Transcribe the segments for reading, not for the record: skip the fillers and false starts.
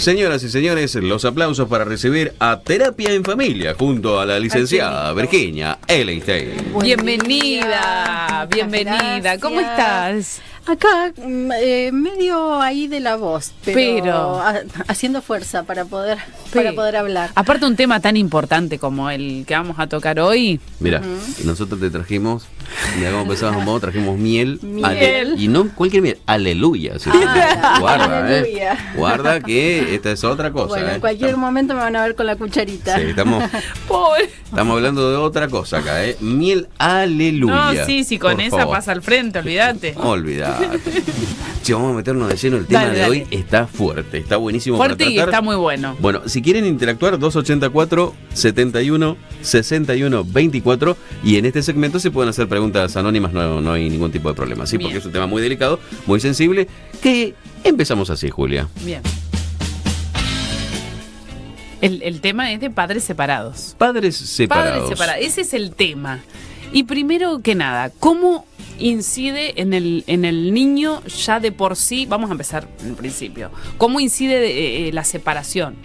Señoras y señores, los aplausos para recibir a Terapia en Familia junto a la licenciada Virginia Ellenstein. Bienvenida. Gracias. ¿Cómo estás? Acá, medio ahí de la voz, pero haciendo fuerza para poder hablar. Aparte un tema tan importante como el que vamos a tocar hoy. Mira, nosotros te trajimos, mira cómo empezamos, trajimos miel. Miel. Y no cualquier miel, aleluya. ¿Sí? Guarda, aleluya. Guarda que esta es otra cosa. Bueno, en cualquier momento me van a ver con la cucharita. Sí, estamos hablando de otra cosa acá, Miel aleluya. No, sí, con esa favor. pasa al frente, olvídate. Olvidate. Che, vamos a meternos de lleno. El tema Dale. de hoy está fuerte, está buenísimo. Fuerte para y tratar. está muy bueno. Bueno, si quieren interactuar, 284-71-61-24. Y en este segmento se pueden hacer preguntas anónimas, no hay ningún tipo de problema. Sí, porque Bien. es un tema muy delicado, muy sensible. Que empezamos así, Julia. Bien. El tema es de padres separados. Padres separados. Ese es el tema. Y primero que nada, ¿cómo incide en el niño ya de por sí? Vamos a empezar en el principio. ¿Cómo incide la separación?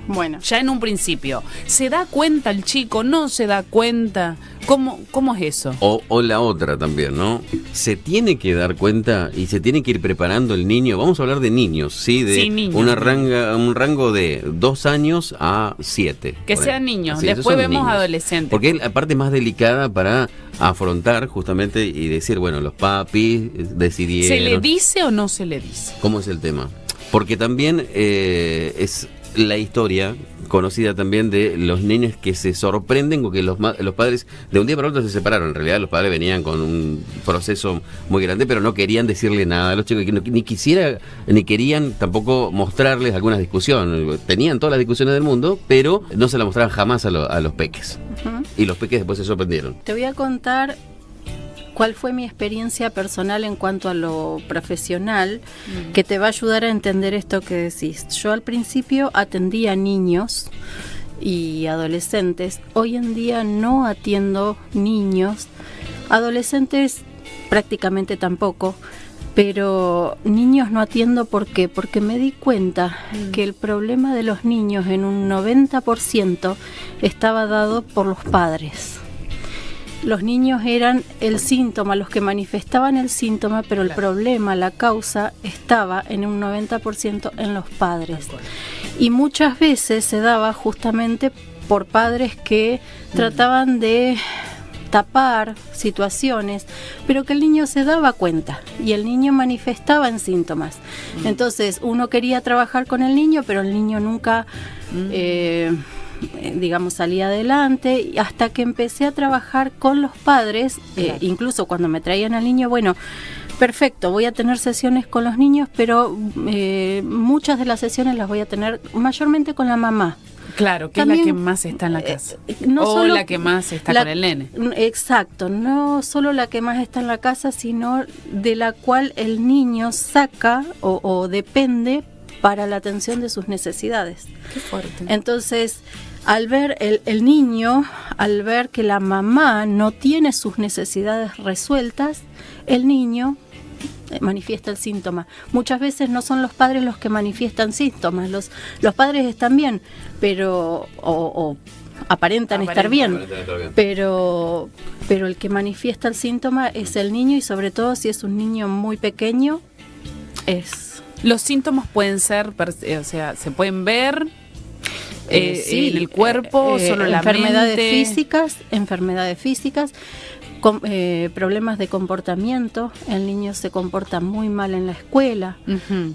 Bueno, Ya en un principio. ¿Se da cuenta el chico? ¿No se da cuenta? ¿Cómo es eso? O la otra también, ¿no? Se tiene que dar cuenta y se tiene que ir preparando el niño. Vamos a hablar de niños, ¿sí? De Sí, niños. un rango de 2 años a 7. Que por sean ahí. niños. Sí, esos Después son vemos niños. adolescentes. Porque es la parte más delicada para afrontar justamente y decir, bueno, los papis decidieron. ¿Se le dice o no se le dice? ¿Cómo es el tema? Porque también es la historia conocida también de los niños que se sorprenden con que los padres de un día para otro se separaron. En realidad los padres venían con un proceso muy grande, pero no querían decirle nada a los chicos, ni querían tampoco mostrarles alguna discusión. Tenían todas las discusiones del mundo, pero no se la mostraban jamás a los peques. Y los peques después se sorprendieron. te voy a contar cuál fue mi experiencia personal en cuanto a lo profesional, que te va a ayudar a entender esto que decís. Yo al principio atendía a niños y adolescentes. Hoy en día no atiendo niños, adolescentes prácticamente tampoco, pero niños no atiendo. ¿Por qué? Porque me di cuenta que el problema de los niños en un 90% estaba dado por los padres. Los niños eran el síntoma, los que manifestaban el síntoma, pero el problema, la causa, estaba en un 90% en los padres. Y muchas veces se daba justamente por padres que trataban de tapar situaciones, pero que el niño se daba cuenta y el niño manifestaba en síntomas. Entonces uno quería trabajar con el niño, pero el niño nunca salía adelante, y hasta que empecé a trabajar con los padres, incluso cuando me traían al niño, bueno, perfecto, voy a tener sesiones con los niños, pero muchas de las sesiones las voy a tener mayormente con la mamá. Claro, que También, es la que más está en la casa. No o solo la que más está con el nene. Exacto, no solo la que más está en la casa, sino de la cual el niño saca o depende para la atención de sus necesidades. Qué fuerte. Entonces, al ver el niño, al ver que la mamá no tiene sus necesidades resueltas, el niño manifiesta el síntoma. Muchas veces no son los padres los que manifiestan síntomas, los padres están bien, pero o aparentan estar bien, pero el que manifiesta el síntoma es el niño, y sobre todo si es un niño muy pequeño, es... Los síntomas pueden ser, se pueden ver Sí, en el cuerpo, solo la enfermedades mente. físicas, problemas de comportamiento. El niño se comporta muy mal en la escuela. Ujú.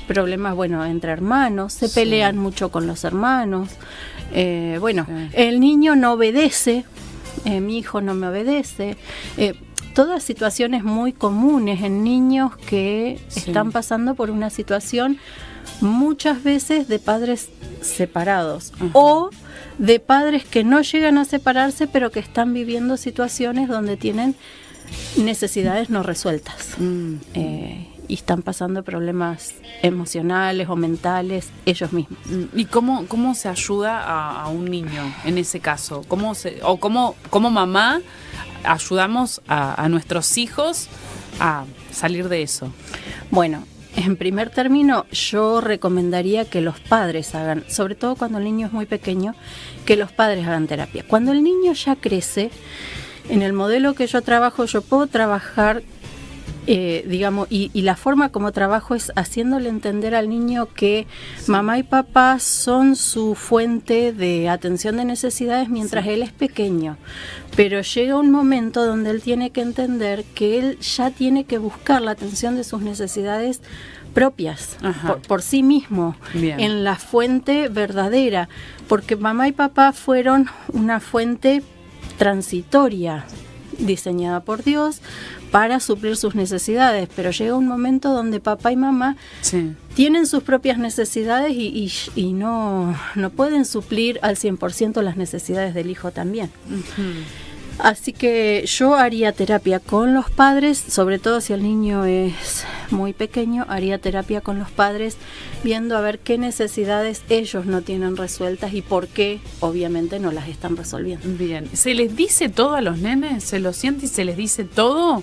Problemas, entre hermanos, se pelean mucho con los hermanos. El niño no obedece, mi hijo no me obedece. Todas situaciones muy comunes en niños que están pasando por una situación muchas veces de padres separados, o de padres que no llegan a separarse pero que están viviendo situaciones donde tienen necesidades no resueltas, y están pasando problemas emocionales o mentales ellos mismos. ¿Y cómo se ayuda a un niño en ese caso? ¿Cómo mamá ayudamos a nuestros hijos a salir de eso? Bueno, en primer término, yo recomendaría que los padres hagan, sobre todo cuando el niño es muy pequeño, que los padres hagan terapia. Cuando el niño ya crece, en el modelo que yo trabajo, yo puedo trabajar, digamos, y la forma como trabajo es haciéndole entender al niño que mamá y papá son su fuente de atención de necesidades mientras él es pequeño. Pero llega un momento donde él tiene que entender que él ya tiene que buscar la atención de sus necesidades propias, por sí mismo, Bien. en la fuente verdadera, porque mamá y papá fueron una fuente transitoria, diseñada por Dios para suplir sus necesidades, pero llega un momento donde papá y mamá tienen sus propias necesidades y no pueden suplir al 100% las necesidades del hijo también. Así que yo haría terapia con los padres, sobre todo si el niño es muy pequeño, haría terapia con los padres, viendo a ver qué necesidades ellos no tienen resueltas y por qué, obviamente, no las están resolviendo. Bien. ¿Se les dice todo a los nenes? ¿Se los siente y se les dice todo?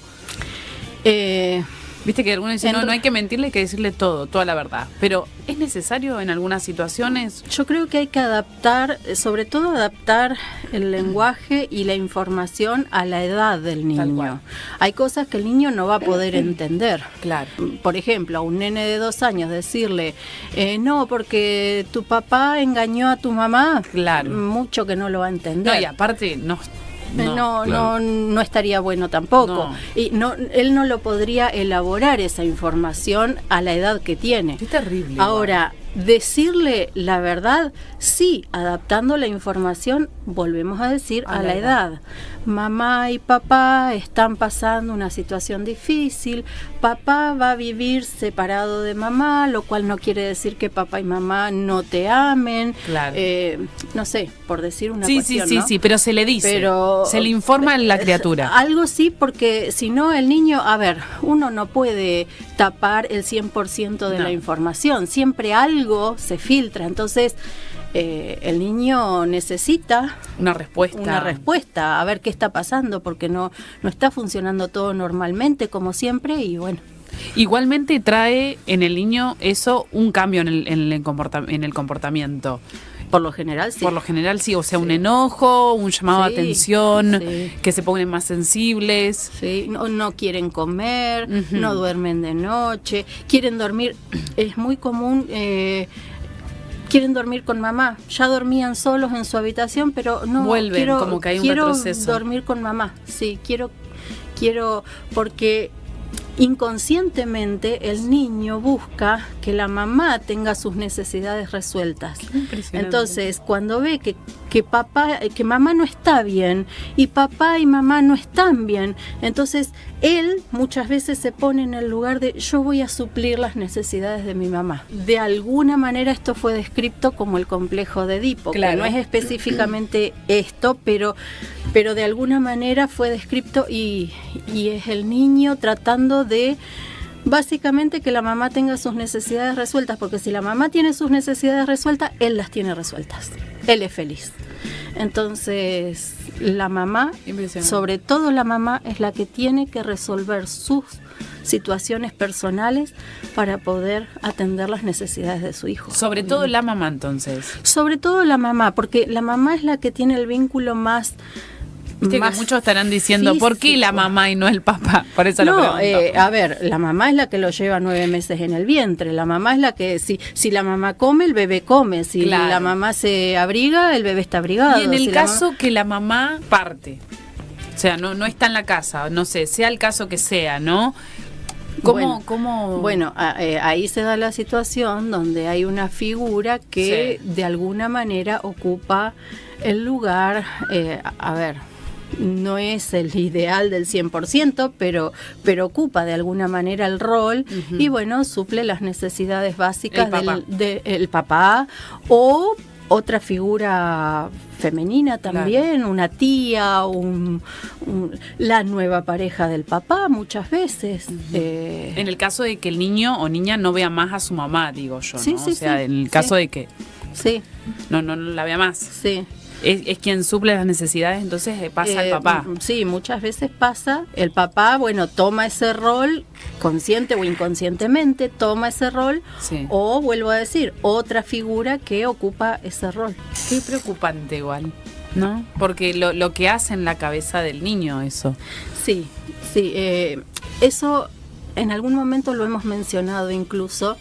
Viste que algunos dicen, no hay que mentirle, hay que decirle todo, toda la verdad. Pero, ¿es necesario en algunas situaciones? Yo creo que hay que adaptar, sobre todo adaptar el lenguaje y la información a la edad del niño. Hay cosas que el niño no va a poder entender. Claro. Por ejemplo, a un nene de 2 años decirle, no, porque tu papá engañó a tu mamá, claro, mucho que no lo va a entender. No, y aparte, no estaría bueno tampoco. No. Y él no lo podría elaborar esa información a la edad que tiene. Qué terrible. Ahora, decirle la verdad, sí, adaptando la información, volvemos a decir, a la edad. Mamá y papá están pasando una situación difícil, papá va a vivir separado de mamá, lo cual no quiere decir que papá y mamá no te amen. Claro. No sé, por decir una cuestión, ¿no? Sí, pero se le dice, se le informa a la criatura. Algo sí, porque si no el niño, a ver, uno no puede tapar el 100% de la información, siempre algo se filtra, entonces el niño necesita una respuesta, a ver qué está pasando, porque no está funcionando todo normalmente como siempre y bueno. Igualmente trae en el niño eso un cambio en el comportamiento. Por lo general sí. Por lo general sí, o sea, un enojo, un llamado de atención, que se ponen más sensibles. Sí, no quieren comer, no duermen de noche, quieren dormir, es muy común, quieren dormir con mamá. Ya dormían solos en su habitación, pero no, vuelven, como que hay un retroceso. Quiero dormir con mamá, sí, quiero, porque inconscientemente el niño busca que la mamá tenga sus necesidades resueltas. Entonces, cuando ve que mamá no está bien y papá y mamá no están bien, entonces él muchas veces se pone en el lugar de yo voy a suplir las necesidades de mi mamá. De alguna manera esto fue descrito como el complejo de Edipo, que no es específicamente esto, pero de alguna manera fue descrito y es el niño tratando de básicamente que la mamá tenga sus necesidades resueltas, porque si la mamá tiene sus necesidades resueltas, él las tiene resueltas. Él es feliz. Entonces, la mamá, sobre todo la mamá, es la que tiene que resolver sus situaciones personales para poder atender las necesidades de su hijo. Sobre todo la mamá, entonces. Sobre todo la mamá, porque la mamá es la que tiene el vínculo más... Viste que muchos estarán diciendo, físico. ¿Por qué la mamá y no el papá? Por eso lo pregunto. A ver, la mamá es la que lo lleva 9 meses en el vientre. La mamá es la que, si la mamá come, el bebé come. Si la mamá se abriga, el bebé está abrigado. Y en el caso que la mamá parte, o sea, no está en la casa, no sé, sea el caso que sea, ¿no? Bueno, ahí se da la situación donde hay una figura que de alguna manera ocupa el lugar, a ver, no es el ideal del 100%, pero ocupa de alguna manera el rol y bueno, suple las necesidades básicas del papá o otra figura femenina también, una tía, la nueva pareja del papá muchas veces. En el caso de que el niño o niña no vea más a su mamá, digo yo, ¿no? Sí, o sea, en el caso de que no la vea más. Sí. es quien suple las necesidades, entonces pasa el papá. Sí, muchas veces pasa. El papá, bueno, toma ese rol, consciente o inconscientemente, toma ese rol, Sí. o vuelvo a decir, otra figura que ocupa ese rol. Qué preocupante igual, ¿no? Porque lo que hace en la cabeza del niño eso. Sí, sí. Eso en algún momento lo hemos mencionado incluso.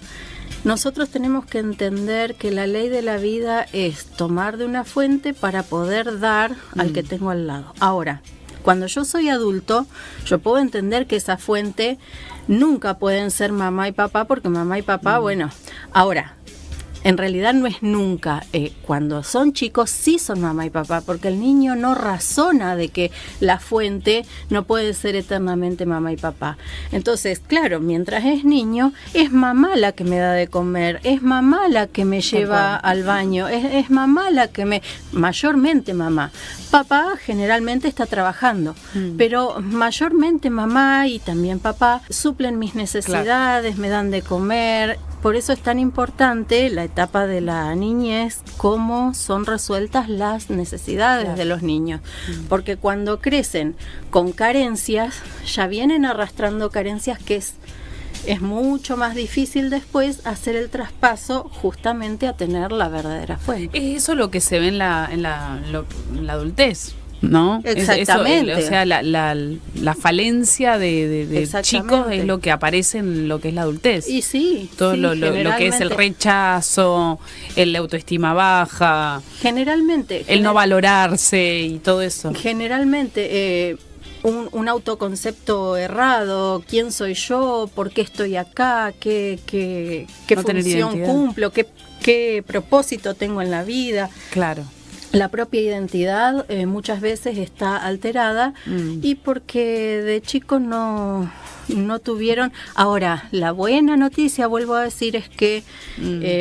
Nosotros tenemos que entender que la ley de la vida es tomar de una fuente para poder dar al que tengo al lado. Ahora, cuando yo soy adulto, yo puedo entender que esa fuente nunca pueden ser mamá y papá, porque mamá y papá, bueno, ahora, en realidad no es nunca. Cuando son chicos sí son mamá y papá, porque el niño no razona de que la fuente no puede ser eternamente mamá y papá. Entonces, claro, mientras es niño, es mamá la que me da de comer, es mamá la que me lleva al baño, es mamá la que mayormente mamá. Papá generalmente está trabajando, pero mayormente mamá y también papá suplen mis necesidades, me dan de comer. Por eso es tan importante la etapa de la niñez, cómo son resueltas las necesidades de los niños. Porque cuando crecen con carencias, ya vienen arrastrando carencias que es mucho más difícil después hacer el traspaso justamente a tener la verdadera fuente. Es eso lo que se ve en la adultez, ¿no? Exactamente. O sea, la falencia de chicos es lo que aparece en lo que es la adultez. Y sí, todo sí, lo que es el rechazo, la autoestima baja, generalmente el no valorarse y todo eso. Generalmente un autoconcepto errado, quién soy yo, por qué estoy acá, qué No tener función identidad. cumplo, qué propósito tengo en la vida. Claro. La propia identidad muchas veces está alterada y porque de chicos no tuvieron. Ahora, la buena noticia, vuelvo a decir, es que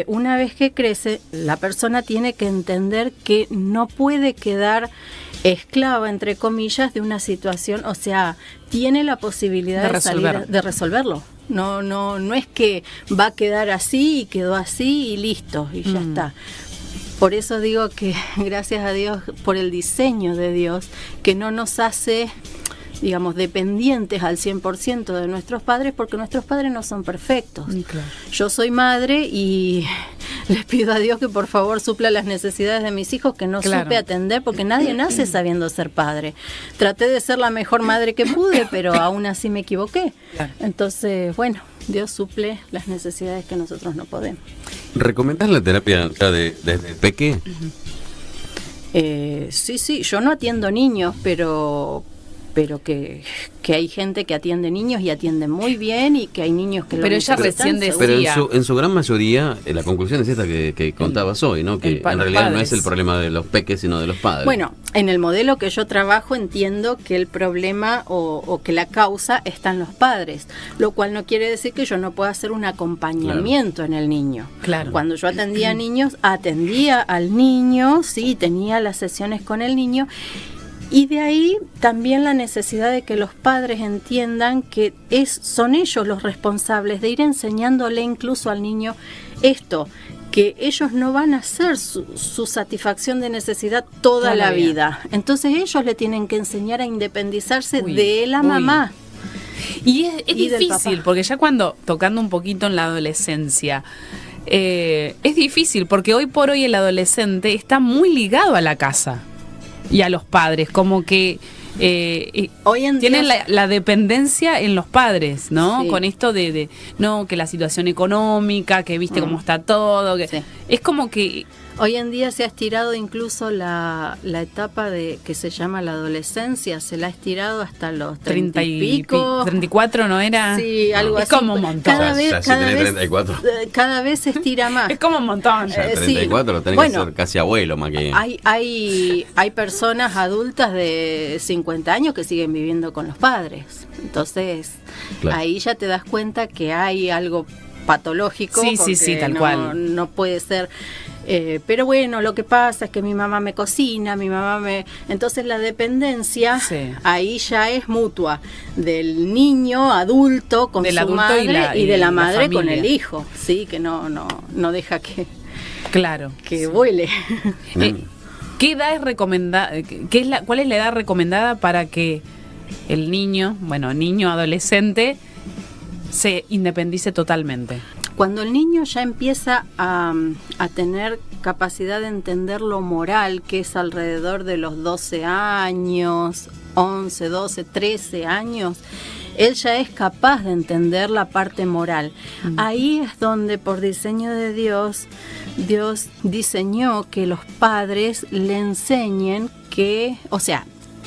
una vez que crece, la persona tiene que entender que no puede quedar esclava, entre comillas, de una situación, o sea, tiene la posibilidad de salir, de resolverlo. No es que va a quedar así y quedó así y listo, y ya está. Por eso digo que gracias a Dios por el diseño de Dios, que no nos hace, digamos, dependientes al 100% de nuestros padres, porque nuestros padres no son perfectos. Claro. Yo soy madre y les pido a Dios que por favor supla las necesidades de mis hijos que no supe atender, porque nadie nace sabiendo ser padre. Traté de ser la mejor madre que pude, pero aún así me equivoqué. Claro. Entonces, bueno, Dios suple las necesidades que nosotros no podemos. ¿Recomendás la terapia ya desde peque? Sí, yo no atiendo niños, pero que hay gente que atiende niños y atiende muy bien, y que hay niños que pero ella recién decía, pero en su gran mayoría la conclusión es esta que contabas hoy, ¿no? Que en realidad no es el problema de los peques, sino de los padres. Bueno, en el modelo que yo trabajo entiendo que el problema o que la causa está en los padres, lo cual no quiere decir que yo no pueda hacer un acompañamiento en el niño. Claro. Cuando yo atendía a niños, atendía al niño, sí, tenía las sesiones con el niño. Y de ahí también la necesidad de que los padres entiendan que son ellos los responsables de ir enseñándole incluso al niño esto, que ellos no van a hacer su satisfacción de necesidad toda la vida. Entonces ellos le tienen que enseñar a independizarse de la mamá. Y es difícil, papá. porque ya cuando, tocando un poquito en la adolescencia, es difícil, porque hoy por hoy el adolescente está muy ligado a la casa y a los padres, como que hoy en tienen día la dependencia en los padres, ¿no? Sí. Con esto de no, que la situación económica, que viste cómo está todo, que Sí. es como que hoy en día se ha estirado incluso la etapa que se llama la adolescencia, se la ha estirado hasta los 30 y pico. 34, ¿no era? Sí, algo es así. como un montón. Cada vez se estira más. Es como un montón. Ya, 34 lo tenés que ser casi abuelo más que... Hay personas adultas de 50 años que siguen viviendo con los padres. Entonces, ahí ya te das cuenta que hay algo patológico. Sí, tal cual. No puede ser. Pero bueno, lo que pasa es que mi mamá me cocina, entonces la dependencia ahí ya es mutua, del niño adulto con su madre y de la madre con el hijo, sí, que no deja que claro vuele. ¿Qué edad es recomendada? ¿Cuál es la edad recomendada para que el niño, adolescente, se independice totalmente? Cuando el niño ya empieza a tener capacidad de entender lo moral, que es alrededor de los 12 años, 11, 12, 13 años, él ya es capaz de entender la parte moral. Ahí es donde, por diseño de Dios diseñó que los padres le enseñen que,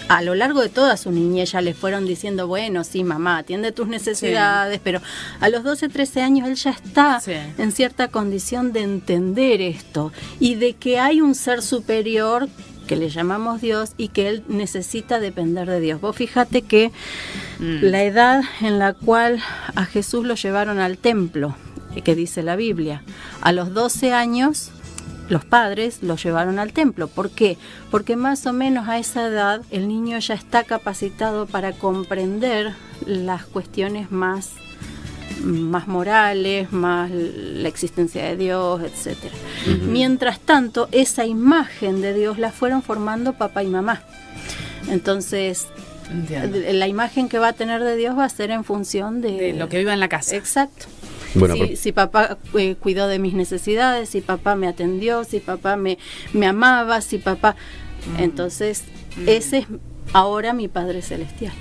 a lo largo de toda su niñez ya le fueron diciendo, bueno, sí, mamá, atiende tus necesidades, pero a los 12, 13 años él ya está en cierta condición de entender esto y de que hay un ser superior que le llamamos Dios y que él necesita depender de Dios. Vos fíjate que la edad en la cual a Jesús lo llevaron al templo, que dice la Biblia, a los 12 años los padres lo llevaron al templo. ¿Por qué? Porque más o menos a esa edad el niño ya está capacitado para comprender las cuestiones más morales, más la existencia de Dios, etcétera. Mientras tanto, esa imagen de Dios la fueron formando papá y mamá. Entonces, la imagen que va a tener de Dios va a ser en función de lo que viva en la casa. Exacto. Bueno, si papá cuidó de mis necesidades, si papá me atendió, si papá me amaba, si papá... Entonces, ese es ahora mi Padre Celestial.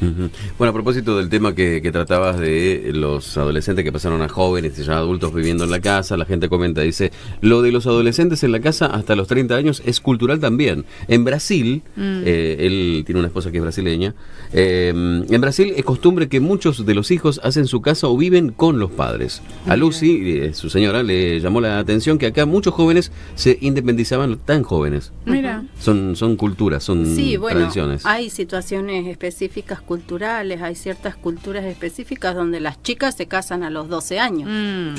Bueno, a propósito del tema que tratabas de los adolescentes que pasaron a jóvenes y ya adultos viviendo en la casa, la gente comenta, dice, lo de los adolescentes en la casa hasta los 30 años es cultural también. En Brasil, él tiene una esposa que es brasileña, en Brasil es costumbre que muchos de los hijos hacen su casa o viven con los padres. A Lucy, su señora, le llamó la atención que acá muchos jóvenes se independizaban tan jóvenes. Mira. Son culturas, son tradiciones. Hay situaciones específicas culturales, hay ciertas culturas específicas donde las chicas se casan a los 12 años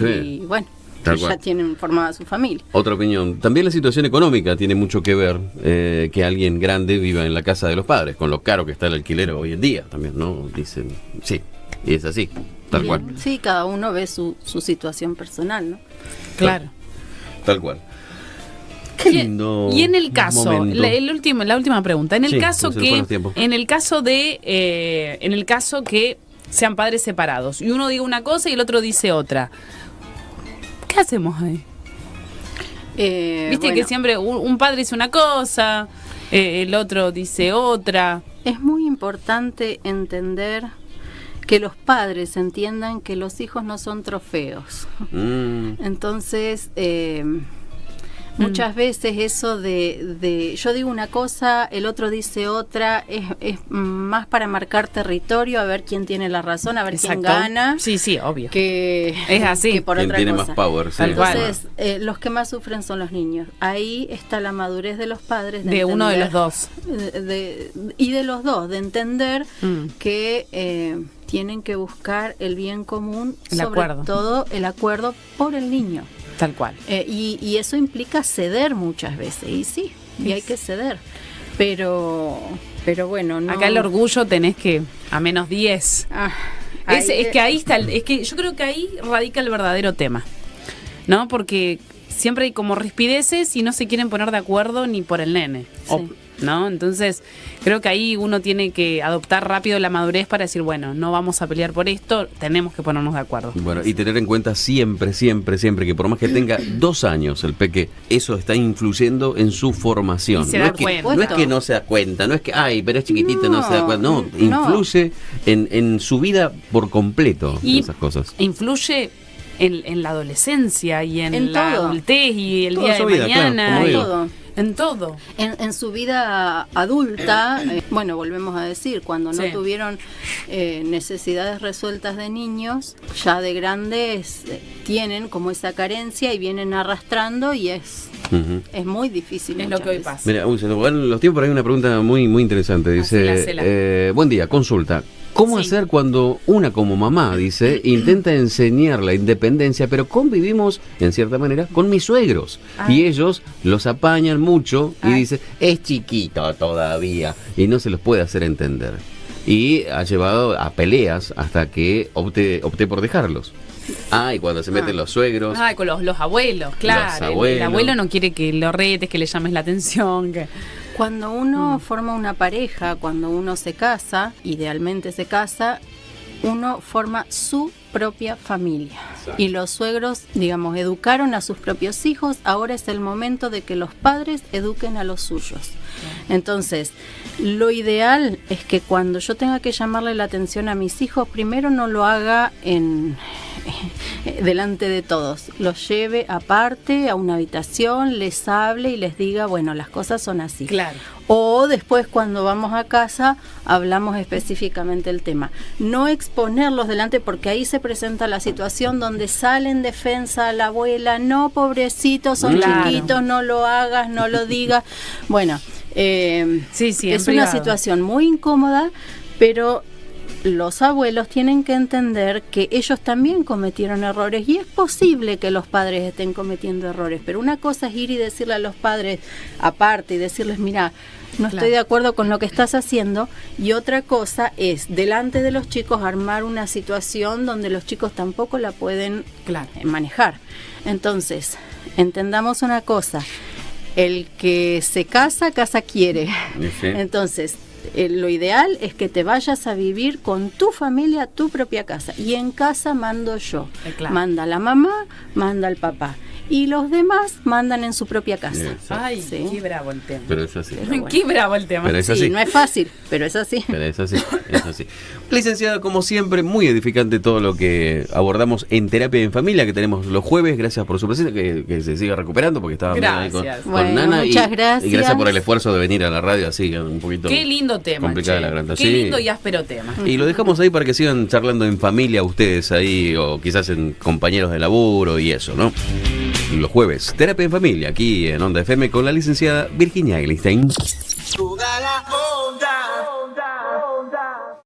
y bueno, ya tienen formada su familia. Otra opinión, también la situación económica tiene mucho que ver, que alguien grande viva en la casa de los padres, con lo caro que está el alquiler hoy en día también, ¿no? Dicen, sí, y es así, tal cual. Sí, cada uno ve su situación personal, ¿no? Claro. Tal cual. Qué lindo. Y en el caso, la última pregunta, en el caso que sean padres separados y uno diga una cosa y el otro dice otra, ¿qué hacemos ahí? Viste que siempre un padre dice una cosa, el otro dice otra. Es muy importante entender que los padres entiendan que los hijos no son trofeos. Entonces, muchas veces eso de yo digo una cosa, el otro dice otra, es más para marcar territorio, a ver quién tiene la razón, a ver quién gana. Sí, obvio. Que es así. Que por ¿Quién otra tiene cosa. más power? Sí. Entonces, los que más sufren son los niños. Ahí está la madurez de los padres. De uno de los dos. Y de los dos, de entender que tienen que buscar el bien común, todo el acuerdo por el niño. Tal cual. Y eso implica ceder muchas veces, y sí, y hay que ceder. Pero bueno, no. Acá el orgullo tenés que a menos 10. Es que ahí está, es que yo creo que ahí radica el verdadero tema, ¿no? Porque siempre hay como rispideces y no se quieren poner de acuerdo ni por el nene. Sí. ¿No? Entonces, creo que ahí uno tiene que adoptar rápido la madurez para decir, bueno, no vamos a pelear por esto, tenemos que ponernos de acuerdo. Bueno, y tener en cuenta siempre que por más que tenga 2 años el peque, eso está influyendo en su formación. Y se da cuenta. No es que no se da cuenta, no es que, pero es chiquitito, no se da cuenta. No, influye en su vida por completo, esas cosas. Influye en la adolescencia y en la todo. Adultez y el Toda día de su vida, mañana. claro, en todo. En todo. En su vida adulta, bueno, volvemos a decir, cuando no tuvieron necesidades resueltas de niños, ya de grandes tienen como esa carencia y vienen arrastrando y es muy difícil. Es lo que hoy pasa. Mira, se nos van los tiempos, pero hay una pregunta muy interesante. Dice, buen día, consulta. ¿Cómo hacer cuando una como mamá, dice, intenta enseñar la independencia, pero convivimos, en cierta manera, con mis suegros? Y ellos los apañan mucho y dicen, es chiquito todavía, y no se los puede hacer entender. Y ha llevado a peleas hasta que opté por dejarlos. Y cuando se meten los suegros. Con los abuelos, claro. Los abuelos. El abuelo no quiere que lo retes, que le llames la atención. Cuando uno forma una pareja, cuando uno se casa, idealmente se casa, uno forma su propia familia. Exacto. Y los suegros, digamos, educaron a sus propios hijos, ahora es el momento de que los padres eduquen a los suyos. Entonces, lo ideal es que cuando yo tenga que llamarle la atención a mis hijos, primero no lo haga delante de todos, los lleve aparte a una habitación, les hable y les diga, bueno, las cosas son así. Claro. O después cuando vamos a casa hablamos específicamente el tema. No exponerlos delante, porque ahí se presenta la situación donde sale en defensa a la abuela, no, pobrecitos, son chiquitos, no lo hagas, no lo digas. Bueno, es una situación muy incómoda, pero los abuelos tienen que entender que ellos también cometieron errores y es posible que los padres estén cometiendo errores, pero una cosa es ir y decirle a los padres aparte y decirles, mira, no estoy de acuerdo con lo que estás haciendo, y otra cosa es delante de los chicos armar una situación donde los chicos tampoco la pueden manejar. Entonces, entendamos una cosa, el que se casa, casa quiere. Sí. Entonces, lo ideal es que te vayas a vivir con tu familia, tu propia casa. Y en casa mando yo. Manda la mamá, manda el papá. Y los demás mandan en su propia casa. Ay, sí. Qué bravo el tema. Pero es así. Bueno. Qué bravo el tema. Pero es así. Sí, no es fácil, pero es así. Pero es así, es así. Licenciada, como siempre, muy edificante todo lo que abordamos en Terapia en Familia, que tenemos los jueves. Gracias por su presencia, que se siga recuperando, porque estaba ahí con Nana. Muchas gracias. Y gracias por el esfuerzo de venir a la radio así, un poquito. Qué lindo tema. Complicada la garganta. Qué lindo y áspero tema. Y lo dejamos ahí para que sigan charlando en familia ustedes ahí, o quizás en compañeros de laburo y eso, ¿no? Los jueves, Terapia en Familia, aquí en Onda FM con la licenciada Virginia Eglinstein.